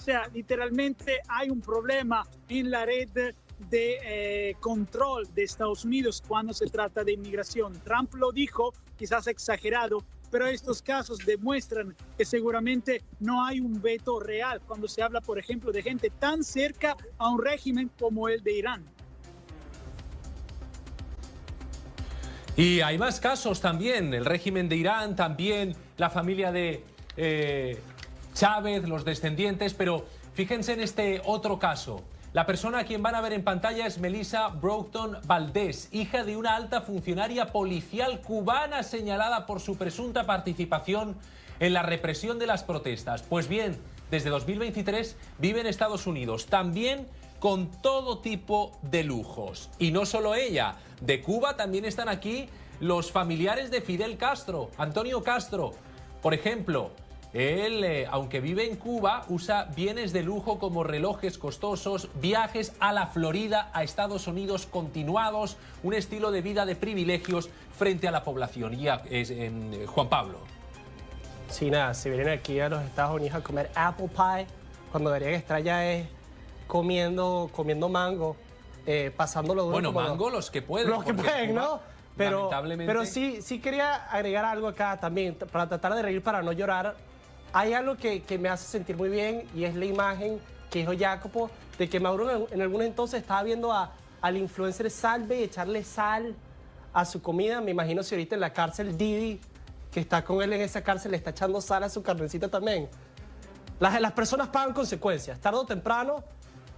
sea, literalmente hay un problema en la red de control de Estados Unidos cuando se trata de inmigración. Trump lo dijo, quizás exagerado, pero estos casos demuestran que seguramente no hay un veto real cuando se habla, por ejemplo, de gente tan cerca a un régimen como el de Irán. Y hay más casos también, el régimen de Irán, también la familia de Chávez, los descendientes, pero fíjense en este otro caso. La persona a quien van a ver en pantalla es Melissa Broughton Valdés, hija de una alta funcionaria policial cubana señalada por su presunta participación en la represión de las protestas. Pues bien, desde 2023 vive en Estados Unidos, también con todo tipo de lujos. Y no solo ella, de Cuba también están aquí los familiares de Fidel Castro, Antonio Castro. Por ejemplo, él, aunque vive en Cuba, usa bienes de lujo como relojes costosos, viajes a la Florida, a Estados Unidos continuados, un estilo de vida de privilegios frente a la población. Y Juan Pablo. Sí, nada, si vienen aquí a los Estados Unidos a comer apple pie, cuando deberían estar ya es comiendo mango, pasándolo duro. Bueno, mango los que pueden. Los que pueden, Cuba, ¿no? Pero lamentablemente... sí quería agregar algo acá también, para tratar de reír, para no llorar. Hay algo que me hace sentir muy bien y es la imagen que dijo Jacopo de que Maduro en algún entonces estaba viendo al influencer Salve echarle sal a su comida. Me imagino si ahorita en la cárcel Didi, que está con él en esa cárcel, le está echando sal a su carnecita también. Las personas pagan consecuencias. Tarde o temprano,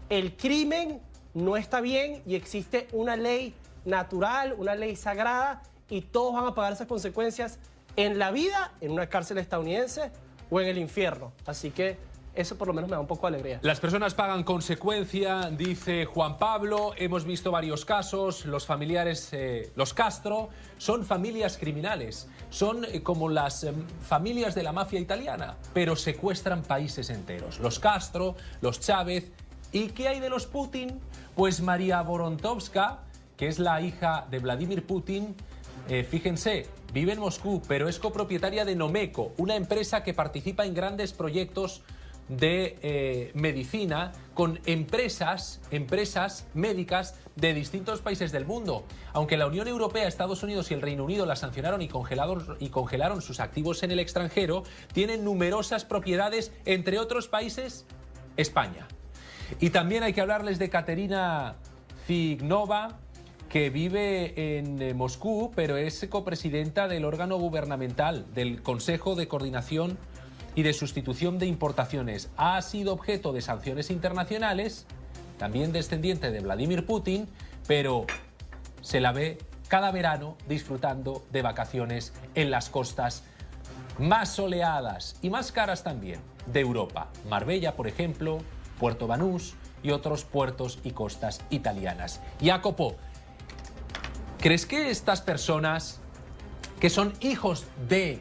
el crimen no está bien y existe una ley natural, una ley sagrada, y todos van a pagar esas consecuencias en la vida, en una cárcel estadounidense o en el infierno. Así que eso por lo menos me da un poco de alegría. Las personas pagan consecuencia, dice Juan Pablo. Hemos visto varios casos. Los familiares, los Castro, son familias criminales. Son como las familias de la mafia italiana, pero secuestran países enteros. Los Castro, los Chávez. ¿Y qué hay de los Putin? Pues María Vorontovska, que es la hija de Vladimir Putin, fíjense, vive en Moscú, pero es copropietaria de Nomeco, una empresa que participa en grandes proyectos de medicina con empresas médicas de distintos países del mundo. Aunque la Unión Europea, Estados Unidos y el Reino Unido la sancionaron y congelaron sus activos en el extranjero, tienen numerosas propiedades, entre otros países, España. Y también hay que hablarles de Katerina Zignova, que vive en Moscú, pero es copresidenta del órgano gubernamental del Consejo de Coordinación y de Sustitución de Importaciones. Ha sido objeto de sanciones internacionales, también descendiente de Vladimir Putin, pero se la ve cada verano disfrutando de vacaciones en las costas más soleadas y más caras también de Europa. Marbella, por ejemplo, Puerto Banús y otros puertos y costas italianas. Jacopo, ¿crees que estas personas que son hijos de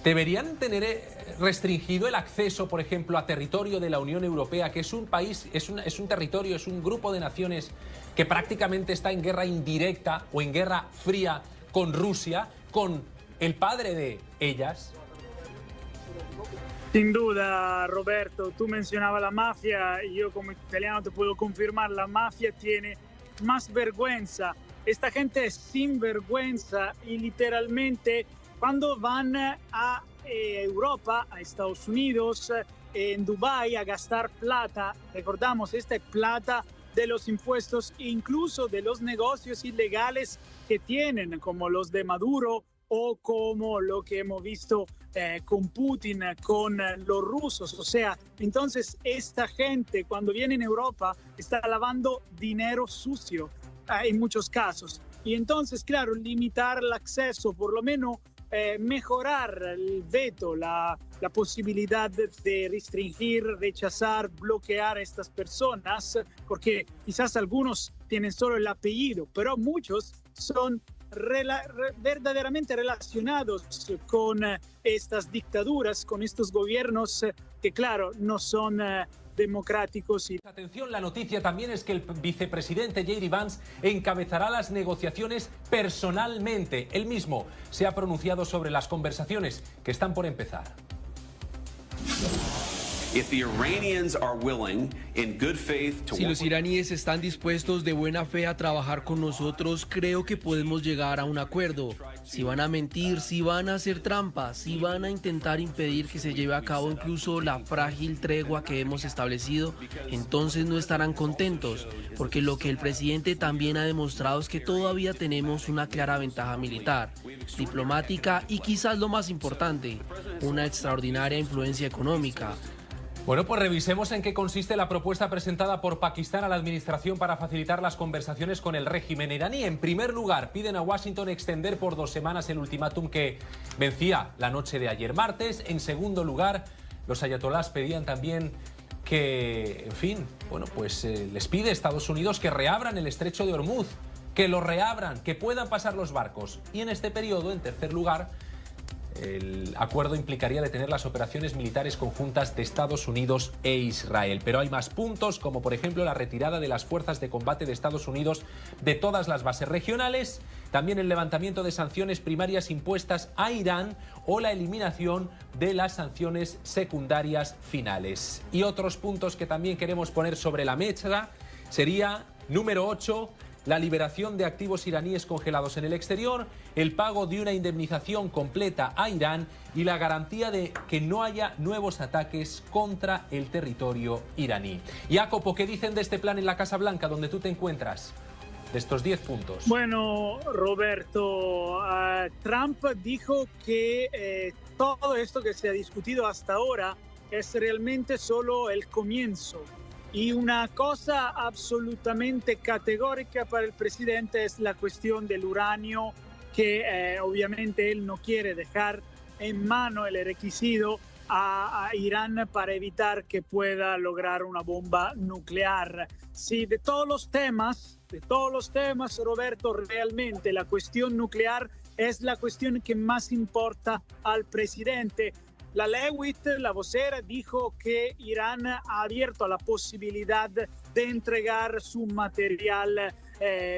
deberían tener restringido el acceso, por ejemplo, a territorio de la Unión Europea, que es un país, es un territorio, es un grupo de naciones que prácticamente está en guerra indirecta o en guerra fría con Rusia, con el padre de ellas? Sin duda, Roberto, tú mencionabas la mafia y yo como italiano te puedo confirmar, la mafia tiene más vergüenza. Esta gente es sin vergüenza y literalmente cuando van a Europa, a Estados Unidos, en Dubái a gastar plata, recordamos, esta es plata de los impuestos, incluso de los negocios ilegales que tienen, como los de Maduro o como lo que hemos visto con Putin, con los rusos. O sea, entonces esta gente cuando viene en Europa está lavando dinero sucio en muchos casos. Y entonces, claro, limitar el acceso, por lo menos mejorar el veto, la posibilidad de restringir, rechazar, bloquear a estas personas, porque quizás algunos tienen solo el apellido, pero muchos son verdaderamente relacionados con estas dictaduras, con estos gobiernos que, claro, no son democráticos. Atención, la noticia también es que el vicepresidente J.D. Vance encabezará las negociaciones personalmente. Él mismo se ha pronunciado sobre las conversaciones que están por empezar. Si los iraníes están dispuestos de buena fe a trabajar con nosotros, creo que podemos llegar a un acuerdo. Si van a mentir, si van a hacer trampas, si van a intentar impedir que se lleve a cabo incluso la frágil tregua que hemos establecido, entonces no estarán contentos, porque lo que el presidente también ha demostrado es que todavía tenemos una clara ventaja militar, diplomática y quizás lo más importante, una extraordinaria influencia económica. Bueno, pues revisemos en qué consiste la propuesta presentada por Pakistán a la administración para facilitar las conversaciones con el régimen iraní. En primer lugar, piden a Washington extender por 2 semanas el ultimátum que vencía la noche de ayer martes. En segundo lugar, los ayatolás pedían también que, en fin, bueno, pues les pide a Estados Unidos que reabran el estrecho de Hormuz, que lo reabran, que puedan pasar los barcos. Y en este periodo, en tercer lugar, el acuerdo implicaría detener las operaciones militares conjuntas de Estados Unidos e Israel. Pero hay más puntos, como por ejemplo la retirada de las fuerzas de combate de Estados Unidos de todas las bases regionales, también el levantamiento de sanciones primarias impuestas a Irán o la eliminación de las sanciones secundarias finales. Y otros puntos que también queremos poner sobre la mesa sería, número 8, la liberación de activos iraníes congelados en el exterior, el pago de una indemnización completa a Irán y la garantía de que no haya nuevos ataques contra el territorio iraní. Jacopo, ¿qué dicen de este plan en la Casa Blanca, donde tú te encuentras? De estos 10 puntos. Bueno, Roberto, Trump dijo que todo esto que se ha discutido hasta ahora es realmente solo el comienzo. Y una cosa absolutamente categórica para el presidente es la cuestión del uranio, que obviamente él no quiere dejar en mano el requisito a Irán para evitar que pueda lograr una bomba nuclear. Sí, de todos los temas, Roberto, realmente la cuestión nuclear es la cuestión que más importa al presidente. La Leavitt, la vocera, dijo que Irán ha abierto a la posibilidad de entregar su material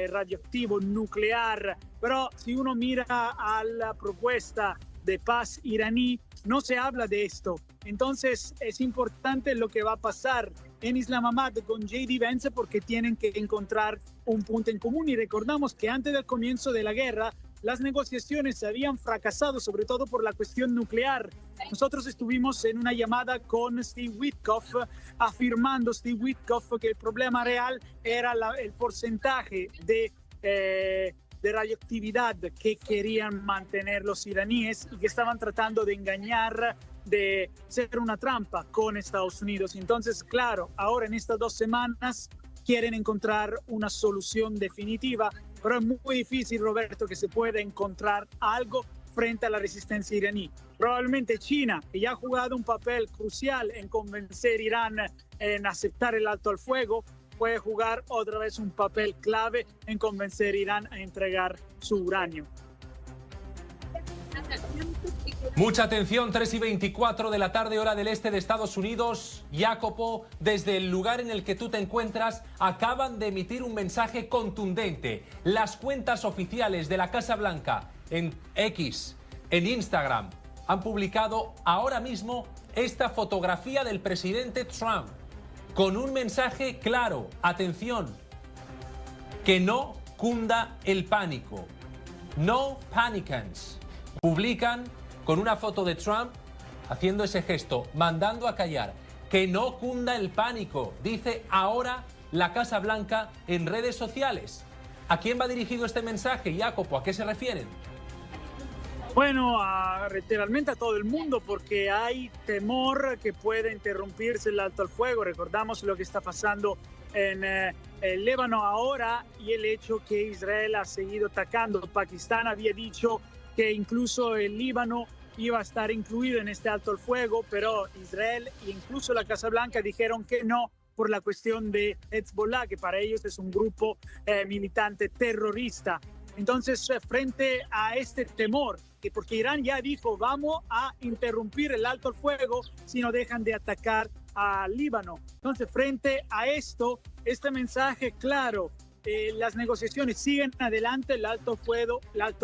radioactivo nuclear. Pero si uno mira a la propuesta de paz iraní, no se habla de esto. Entonces es importante lo que va a pasar en Islamabad con J.D. Vance porque tienen que encontrar un punto en común. Y recordamos que antes del comienzo de la guerra, las negociaciones habían fracasado, sobre todo por la cuestión nuclear. Nosotros estuvimos en una llamada con Steve Witkoff, afirmando Steve Witkoff que el problema real era el porcentaje de radioactividad que querían mantener los iraníes y que estaban tratando de engañar, de ser una trampa con Estados Unidos. Entonces, claro, ahora en estas 2 semanas quieren encontrar una solución definitiva, pero es muy difícil, Roberto, que se pueda encontrar algo frente a la resistencia iraní. Probablemente China, que ya ha jugado un papel crucial en convencer a Irán en aceptar el alto al fuego, puede jugar otra vez un papel clave en convencer a Irán a entregar su uranio. Mucha atención, 3:24 de la tarde, hora del este de Estados Unidos. Jacopo, desde el lugar en el que tú te encuentras, acaban de emitir un mensaje contundente. Las cuentas oficiales de la Casa Blanca en X, en Instagram, han publicado ahora mismo esta fotografía del presidente Trump con un mensaje claro. Atención, que no cunda el pánico. No panicans. Publican con una foto de Trump haciendo ese gesto, mandando a callar. Que no cunda el pánico, dice ahora la Casa Blanca en redes sociales. ¿A quién va dirigido este mensaje, Jacopo? ¿A qué se refieren? Bueno, literalmente a todo el mundo, porque hay temor que pueda interrumpirse el alto al fuego. Recordamos lo que está pasando en el Líbano ahora y el hecho que Israel ha seguido atacando. Pakistán había dicho que incluso el Líbano iba a estar incluido en este alto al fuego, pero Israel e incluso la Casa Blanca dijeron que no por la cuestión de Hezbollah, que para ellos es un grupo militante terrorista. Entonces, frente a este temor, que porque Irán ya dijo vamos a interrumpir el alto al fuego si no dejan de atacar al Líbano. Entonces, frente a esto, este mensaje claro, las negociaciones siguen adelante, el alto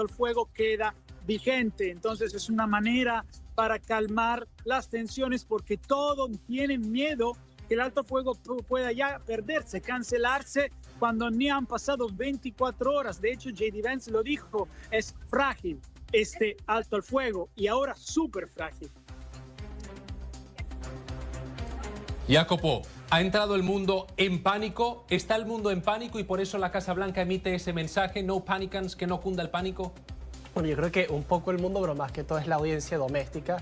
al fuego queda vigente. Entonces, es una manera para calmar las tensiones, porque todos tienen miedo que el alto fuego pueda ya perderse, cancelarse cuando ni han pasado 24 horas. De hecho, J.D. Vance lo dijo, es frágil este alto al fuego y ahora súper frágil. Jacopo, ¿ha entrado el mundo en pánico? ¿Está el mundo en pánico y por eso la Casa Blanca emite ese mensaje, no panicans, que no cunda el pánico? Bueno, yo creo que un poco el mundo, pero más que todo es la audiencia doméstica.